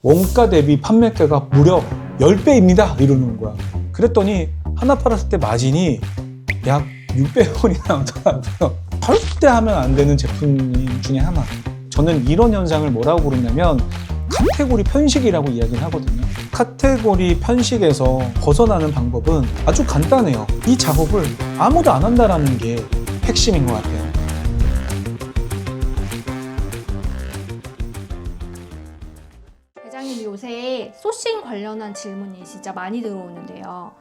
원가 대비 판매가가 무려 10배입니다 이러는 거야. 그랬더니 하나 팔았을 때 마진이 약 600원이 나오더라고요. 절대 하면 안 되는 제품 중에 하나. 저는 이런 현상을 뭐라고 부르냐면 카테고리 편식이라고 이야기를 하거든요. 카테고리 편식에서 벗어나는 방법은 아주 간단해요. 이 작업을 아무도 안 한다는 게 핵심인 것 같아요. 대장님, 요새 소싱 관련한 질문이 진짜 많이 들어오는데요.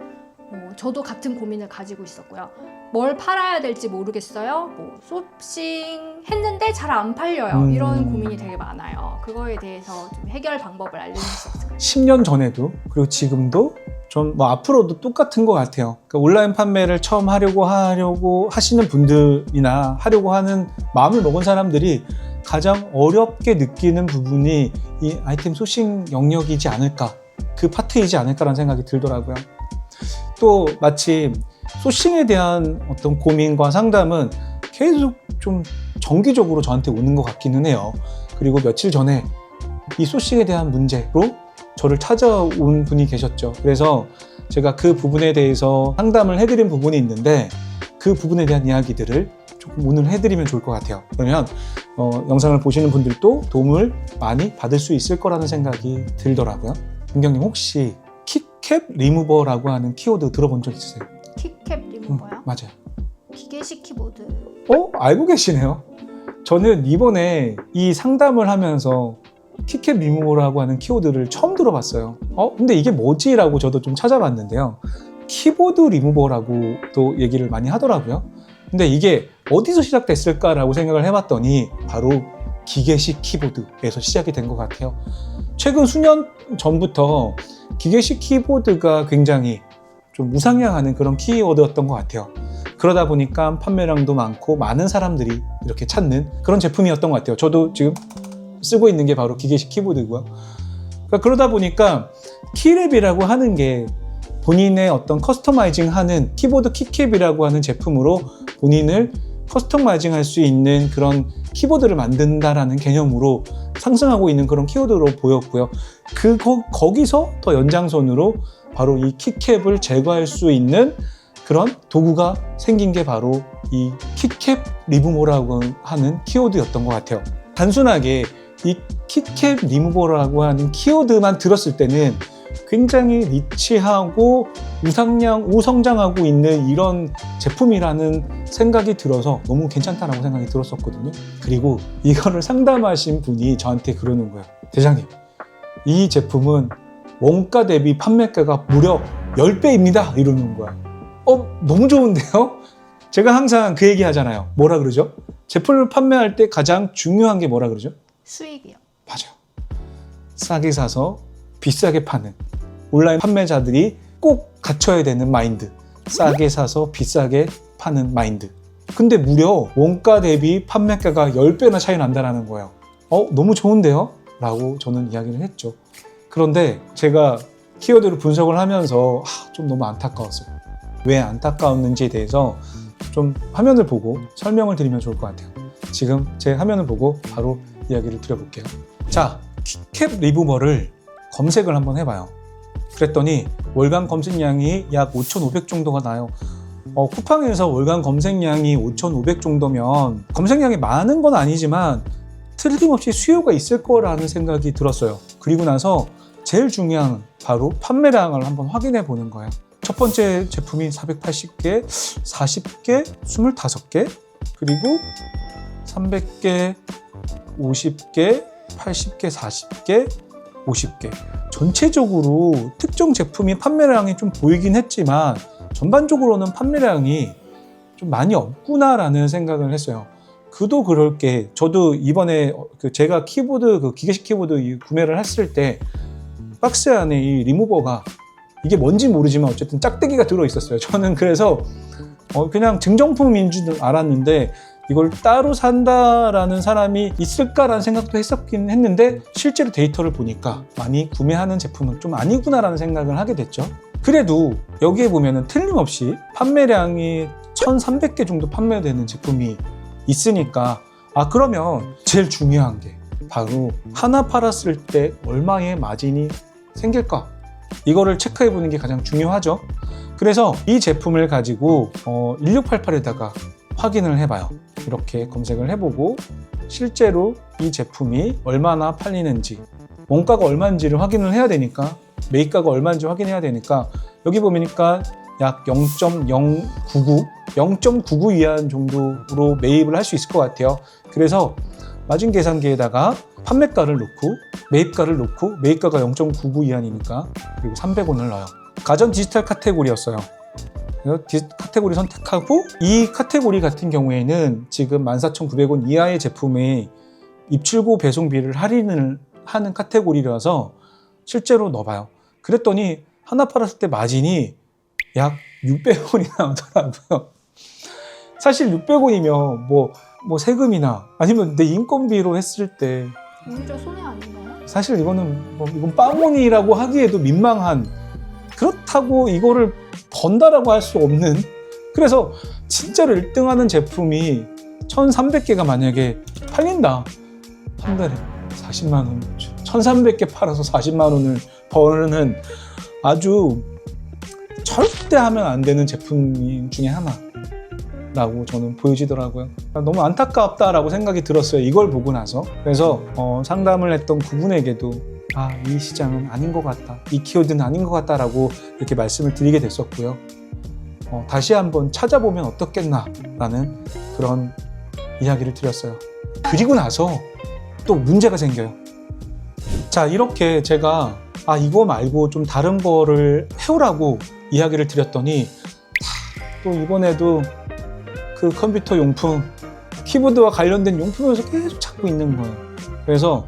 저도 같은 고민을 가지고 있었고요. 뭘 팔아야 될지 모르겠어요. 소싱 했는데 잘 안 팔려요. 이런 고민이 되게 많아요. 그거에 대해서 좀 해결 방법을 알려주실 수 있을까요? 10년 전에도 그리고 지금도 전 앞으로도 똑같은 것 같아요. 그러니까 온라인 판매를 처음 하려고 하시는 분들이나 하려고 하는 마음을 먹은 사람들이 가장 어렵게 느끼는 부분이 이 아이템 소싱 영역이지 않을까, 그 파트이지 않을까라는 생각이 들더라고요. 또 마치 소싱에 대한 어떤 고민과 상담은 계속 좀 정기적으로 저한테 오는 것 같기는 해요. 그리고 며칠 전에 이 소싱에 대한 문제로 저를 찾아온 분이 계셨죠. 그래서 제가 그 부분에 대해서 상담을 해드린 부분이 있는데 그 부분에 대한 이야기들을 조금 오늘 해드리면 좋을 것 같아요. 그러면 영상을 보시는 분들도 도움을 많이 받을 수 있을 거라는 생각이 들더라고요. 김경님, 혹시 키캡 리무버라고 하는 키워드 들어본 적 있으세요? 키캡 리무버요? 맞아요. 기계식 키보드. 알고 계시네요. 저는 이번에 이 상담을 하면서 키캡 리무버라고 하는 키워드를 처음 들어봤어요. 근데 이게 뭐지? 라고 저도 좀 찾아봤는데요. 키보드 리무버라고 또 얘기를 많이 하더라고요. 근데 이게 어디서 시작됐을까라고 생각을 해봤더니 바로 기계식 키보드에서 시작이 된 것 같아요. 최근 수년 전부터 기계식 키보드가 굉장히 좀 우상향하는 그런 키워드였던 것 같아요. 그러다 보니까 판매량도 많고 많은 사람들이 이렇게 찾는 그런 제품이었던 것 같아요. 저도 지금 쓰고 있는 게 바로 기계식 키보드고요. 그러다 보니까 키랩이라고 하는 게 본인의 어떤 커스터마이징 하는 키보드 키캡이라고 하는 제품으로 본인을 커스터마이징 할 수 있는 그런 키보드를 만든다라는 개념으로 상승하고 있는 그런 키워드로 보였고요. 거기서 더 연장선으로 바로 이 키캡을 제거할 수 있는 그런 도구가 생긴 게 바로 이 키캡 리무버라고 하는 키워드였던 것 같아요. 단순하게 이 키캡 리무버라고 하는 키워드만 들었을 때는 굉장히 니치하고 우성장하고 있는 이런 제품이라는 생각이 들어서 너무 괜찮다라고 생각이 들었었거든요. 그리고 이거를 상담하신 분이 저한테 그러는 거예요. 대장님, 이 제품은 원가 대비 판매가가 무려 10배입니다 이러는 거야. 너무 좋은데요? 제가 항상 그 얘기 하잖아요. 뭐라 그러죠? 제품을 판매할 때 가장 중요한 게 뭐라 그러죠? 수익이요. 맞아요. 싸게 사서 비싸게 파는 온라인 판매자들이 꼭 갖춰야 되는 마인드. 싸게 사서 비싸게 파는 마인드. 근데 무려 원가 대비 판매가가 10배나 차이 난다는 거예요. 너무 좋은데요? 라고 저는 이야기를 했죠. 그런데 제가 키워드를 분석을 하면서 좀 너무 안타까웠어요. 왜 안타까웠는지에 대해서 좀 화면을 보고 설명을 드리면 좋을 것 같아요. 지금 제 화면을 보고 바로 이야기를 드려볼게요. 자, 키캡 리무버를 검색을 한번 해봐요. 그랬더니 월간 검색량이 약 5,500 정도가 나요. 쿠팡에서 월간 검색량이 5,500 정도면 검색량이 많은 건 아니지만 틀림없이 수요가 있을 거라는 생각이 들었어요. 그리고 나서 제일 중요한 바로 판매량을 한번 확인해 보는 거예요. 첫 번째 제품이 480개, 40개, 25개, 그리고 300개, 50개, 80개, 40개, 50개. 전체적으로 특정 제품이 판매량이 좀 보이긴 했지만 전반적으로는 판매량이 좀 많이 없구나라는 생각을 했어요. 그도 그럴 게 저도 이번에 제가 키보드, 기계식 키보드 구매를 했을 때 박스 안에 이 리무버가 이게 뭔지 모르지만 어쨌든 짝대기가 들어있었어요. 저는 그래서 그냥 증정품인 줄 알았는데 이걸 따로 산다라는 사람이 있을까라는 생각도 했었긴 했는데 실제로 데이터를 보니까 많이 구매하는 제품은 좀 아니구나라는 생각을 하게 됐죠. 그래도 여기에 보면은 틀림없이 판매량이 1,300개 정도 판매되는 제품이 있으니까 그러면 제일 중요한 게 바로 하나 팔았을 때 얼마의 마진이 생길까? 이거를 체크해 보는 게 가장 중요하죠. 그래서 이 제품을 가지고 1688에다가 확인을 해봐요. 이렇게 검색을 해보고 실제로 이 제품이 얼마나 팔리는지, 원가가 얼마인지를 확인을 해야 되니까, 매입가가 얼마인지 확인해야 되니까, 여기 보니까 약 0.99 위안 정도로 매입을 할 수 있을 것 같아요. 그래서 마진 계산기에다가 판매가를 놓고 매입가를 놓고, 매입가가 0.99 위안이니까, 그리고 300원을 넣어요. 가전 디지털 카테고리였어요. 그래서 카테고리 선택하고, 이 카테고리 같은 경우에는 지금 14,900원 이하의 제품에 입출고 배송비를 할인을 하는 카테고리라서 실제로 넣어봐요. 그랬더니 하나 팔았을 때 마진이 약 600원이 나오더라고요. 사실 600원이면 뭐 세금이나 아니면 내 인건비로 했을 때 오히려 손해 아닌가요? 사실 이건 빵원이라고 하기에도 민망한, 그렇다고 이거를 번다라고 할 수 없는, 그래서 진짜로 1등하는 제품이 1,300개가 만약에 팔린다. 한 달에 40만 원, 1,300개 팔아서 40만 원을 버는 아주 절대 하면 안 되는 제품 중에 하나라고 저는 보여지더라고요. 너무 안타깝다라고 생각이 들었어요. 이걸 보고 나서. 그래서 상담을 했던 그분에게도 이 시장은 아닌 것 같다, 이 키워드는 아닌 것 같다라고 이렇게 말씀을 드리게 됐었고요. 다시 한번 찾아보면 어떻겠나라는 그런 이야기를 드렸어요. 그리고 나서 또 문제가 생겨요. 자, 이렇게 제가 이거 말고 좀 다른 거를 해오라고 이야기를 드렸더니 또 이번에도 그 컴퓨터 용품, 키보드와 관련된 용품에서 계속 찾고 있는 거예요. 그래서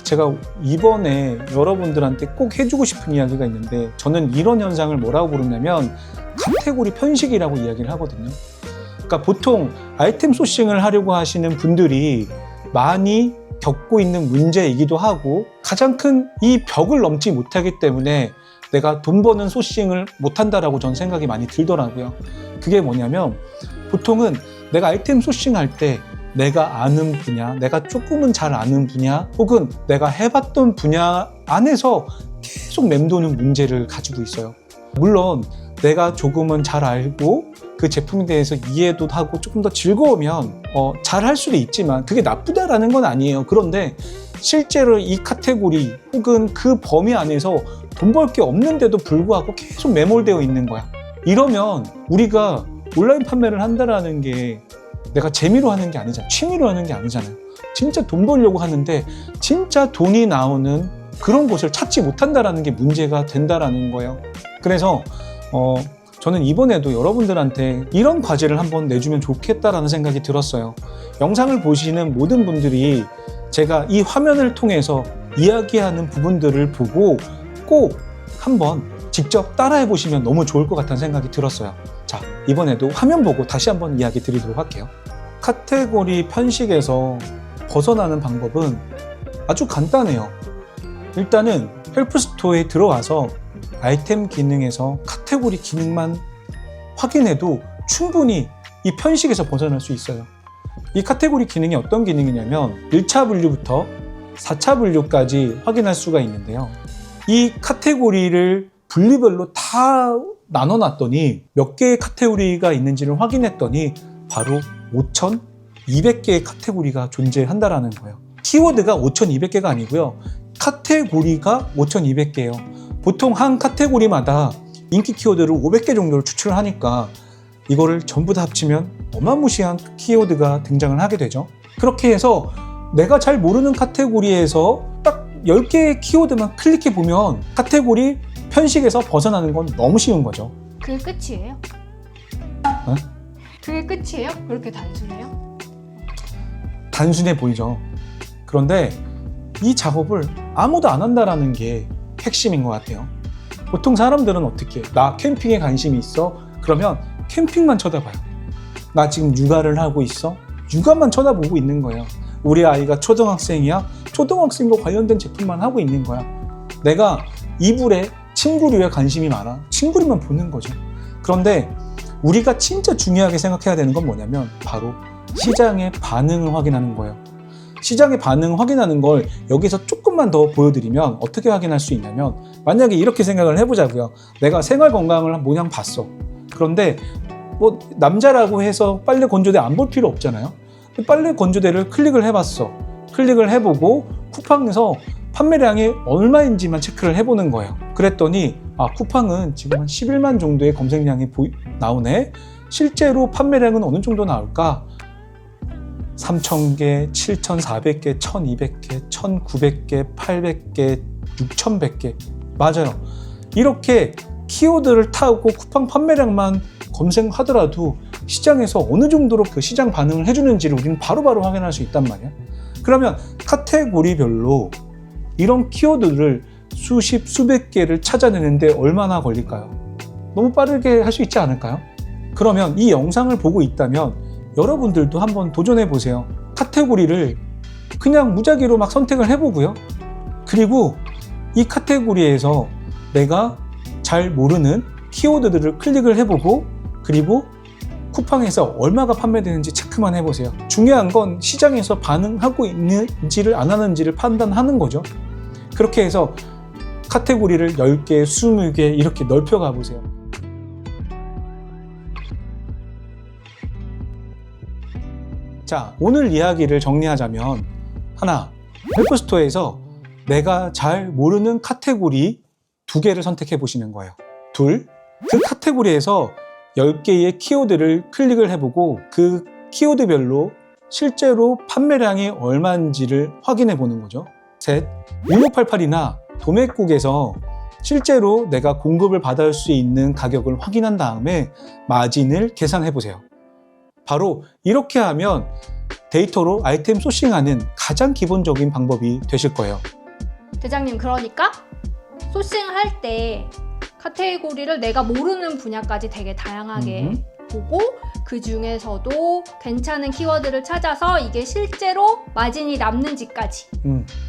제가 이번에 여러분들한테 꼭 해주고 싶은 이야기가 있는데, 저는 이런 현상을 뭐라고 부르냐면 카테고리 편식이라고 이야기를 하거든요. 그러니까 보통 아이템 소싱을 하려고 하시는 분들이 많이 겪고 있는 문제이기도 하고, 가장 큰 이 벽을 넘지 못하기 때문에 내가 돈 버는 소싱을 못한다라고 전 생각이 많이 들더라고요. 그게 뭐냐면, 보통은 내가 아이템 소싱할 때 내가 아는 분야, 내가 조금은 잘 아는 분야, 혹은 내가 해봤던 분야 안에서 계속 맴도는 문제를 가지고 있어요. 물론 내가 조금은 잘 알고 그 제품에 대해서 이해도 하고 조금 더 즐거우면 잘 할 수도 있지만 그게 나쁘다라는 건 아니에요. 그런데 실제로 이 카테고리 혹은 그 범위 안에서 돈 벌 게 없는데도 불구하고 계속 매몰되어 있는 거야. 이러면 우리가 온라인 판매를 한다라는 게 내가 재미로 하는 게 아니잖아, 취미로 하는 게 아니잖아요. 진짜 돈 벌려고 하는데 진짜 돈이 나오는 그런 곳을 찾지 못한다라는 게 문제가 된다라는 거예요. 그래서 저는 이번에도 여러분들한테 이런 과제를 한번 내주면 좋겠다라는 생각이 들었어요. 영상을 보시는 모든 분들이 제가 이 화면을 통해서 이야기하는 부분들을 보고 꼭 한번 직접 따라해 보시면 너무 좋을 것 같다는 생각이 들었어요. 자, 이번에도 화면 보고 다시 한번 이야기 드리도록 할게요. 카테고리 편식에서 벗어나는 방법은 아주 간단해요. 일단은 헬프스토어에 들어와서 아이템 기능에서 카테고리 기능만 확인해도 충분히 이 편식에서 벗어날 수 있어요. 이 카테고리 기능이 어떤 기능이냐면 1차 분류부터 4차 분류까지 확인할 수가 있는데요. 이 카테고리를 분류별로 다 나눠놨더니 몇 개의 카테고리가 있는지를 확인했더니 바로 5,200개의 카테고리가 존재한다라는 거예요. 키워드가 5,200개가 아니고요. 카테고리가 5,200개예요. 보통 한 카테고리마다 인기 키워드를 500개 정도를 추출을 하니까 이거를 전부 다 합치면 어마무시한 키워드가 등장을 하게 되죠. 그렇게 해서 내가 잘 모르는 카테고리에서 딱 10개의 키워드만 클릭해 보면 카테고리 편식에서 벗어나는 건 너무 쉬운 거죠. 그게 끝이에요? 어? 그게 끝이에요? 그렇게 단순해요? 단순해 보이죠. 그런데 이 작업을 아무도 안 한다라는 게 핵심인 것 같아요. 보통 사람들은 어떻게 해? 나 캠핑에 관심이 있어? 그러면 캠핑만 쳐다봐요. 나 지금 육아를 하고 있어? 육아만 쳐다보고 있는 거예요. 우리 아이가 초등학생이야? 초등학생과 관련된 제품만 하고 있는 거야. 내가 이불에 침구류에 관심이 많아? 침구류만 보는 거죠. 그런데 우리가 진짜 중요하게 생각해야 되는 건 뭐냐면 바로 시장의 반응을 확인하는 거예요. 시장의 반응 확인하는 걸 여기서 조금만 더 보여드리면 어떻게 확인할 수 있냐면, 만약에 이렇게 생각을 해보자고요. 내가 생활 건강을 모양 봤어. 그런데 뭐 남자라고 해서 빨래 건조대 안 볼 필요 없잖아요. 빨래 건조대를 클릭을 해봤어. 클릭을 해보고 쿠팡에서 판매량이 얼마인지만 체크를 해보는 거예요. 그랬더니 쿠팡은 지금 한 11만 정도의 검색량이 나오네. 실제로 판매량은 어느 정도 나올까? 3,000개, 7,400개, 1,200개, 1,900개, 800개, 6,100개. 맞아요. 이렇게 키워드를 타고 쿠팡 판매량만 검색하더라도 시장에서 어느 정도로 그 시장 반응을 해주는지를 우리는 바로바로 확인할 수 있단 말이야. 그러면 카테고리별로 이런 키워드를 수십, 수백 개를 찾아내는데 얼마나 걸릴까요? 너무 빠르게 할 수 있지 않을까요? 그러면 이 영상을 보고 있다면 여러분들도 한번 도전해 보세요. 카테고리를 그냥 무작위로 막 선택을 해보고요. 그리고 이 카테고리에서 내가 잘 모르는 키워드들을 클릭을 해보고, 그리고 쿠팡에서 얼마가 판매되는지 체크만 해보세요. 중요한 건 시장에서 반응하고 있는지를 안 하는지를 판단하는 거죠. 그렇게 해서 카테고리를 10개, 20개 이렇게 넓혀가 보세요. 자, 오늘 이야기를 정리하자면, 하나, 헬프스토어에서 내가 잘 모르는 카테고리 2개를 선택해 보시는 거예요. 둘, 그 카테고리에서 10개의 키워드를 클릭을 해보고 그 키워드별로 실제로 판매량이 얼마인지를 확인해 보는 거죠. 셋, 1688이나 도매국에서 실제로 내가 공급을 받을 수 있는 가격을 확인한 다음에 마진을 계산해 보세요. 바로 이렇게 하면 데이터로 아이템 소싱하는 가장 기본적인 방법이 되실 거예요. 대장님, 그러니까 소싱할 때 카테고리를 내가 모르는 분야까지 되게 다양하게 보고 그 중에서도 괜찮은 키워드를 찾아서 이게 실제로 마진이 남는지까지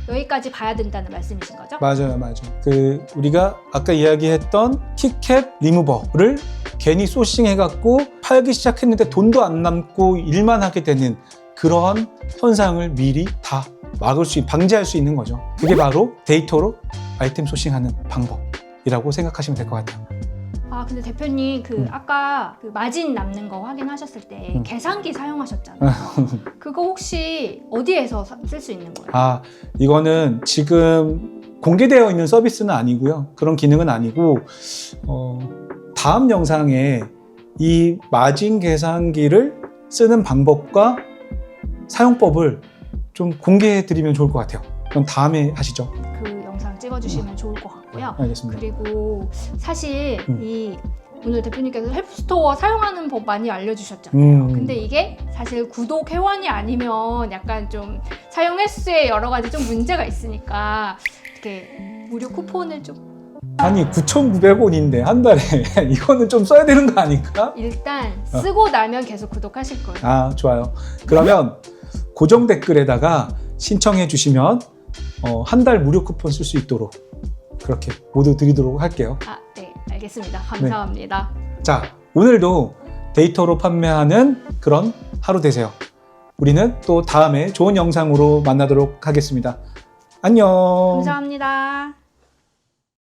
여기까지 봐야 된다는 말씀이신 거죠? 맞아요. 우리가 아까 이야기했던 키캡 리무버를 괜히 소싱해갖고 팔기 시작했는데 돈도 안 남고 일만 하게 되는 그러한 현상을 미리 다 방지할 수 있는 거죠. 그게 바로 데이터로 아이템 소싱하는 방법이라고 생각하시면 될 것 같아요. 근데 대표님 아까 그 마진 남는 거 확인하셨을 때 계산기 사용하셨잖아요. 그거 혹시 어디에서 쓸 수 있는 거예요? 이거는 지금 공개되어 있는 서비스는 아니고요. 그런 기능은 아니고 다음 영상에 이 마진 계산기를 쓰는 방법과 사용법을 좀 공개해 드리면 좋을 것 같아요. 그럼 다음에 하시죠. 그 영상 찍어주시면 좋을 것 같고요. 알겠습니다. 그리고 사실 오늘 대표님께서 헬프스토어 사용하는 법 많이 알려주셨잖아요. 근데 이게 사실 구독 회원이 아니면 약간 좀 사용 횟수에 여러 가지 좀 문제가 있으니까 이렇게 무료 쿠폰을 좀 아니 9,900원인데 한 달에 이거는 좀 써야 되는 거 아닐까? 일단 쓰고 나면 계속 구독하실 거예요. 좋아요. 그러면 고정 댓글에다가 신청해 주시면 한 달 무료 쿠폰 쓸 수 있도록 그렇게 모두 드리도록 할게요. 네, 알겠습니다. 감사합니다. 자, 오늘도 데이터로 판매하는 그런 하루 되세요. 우리는 또 다음에 좋은 영상으로 만나도록 하겠습니다. 안녕. 감사합니다.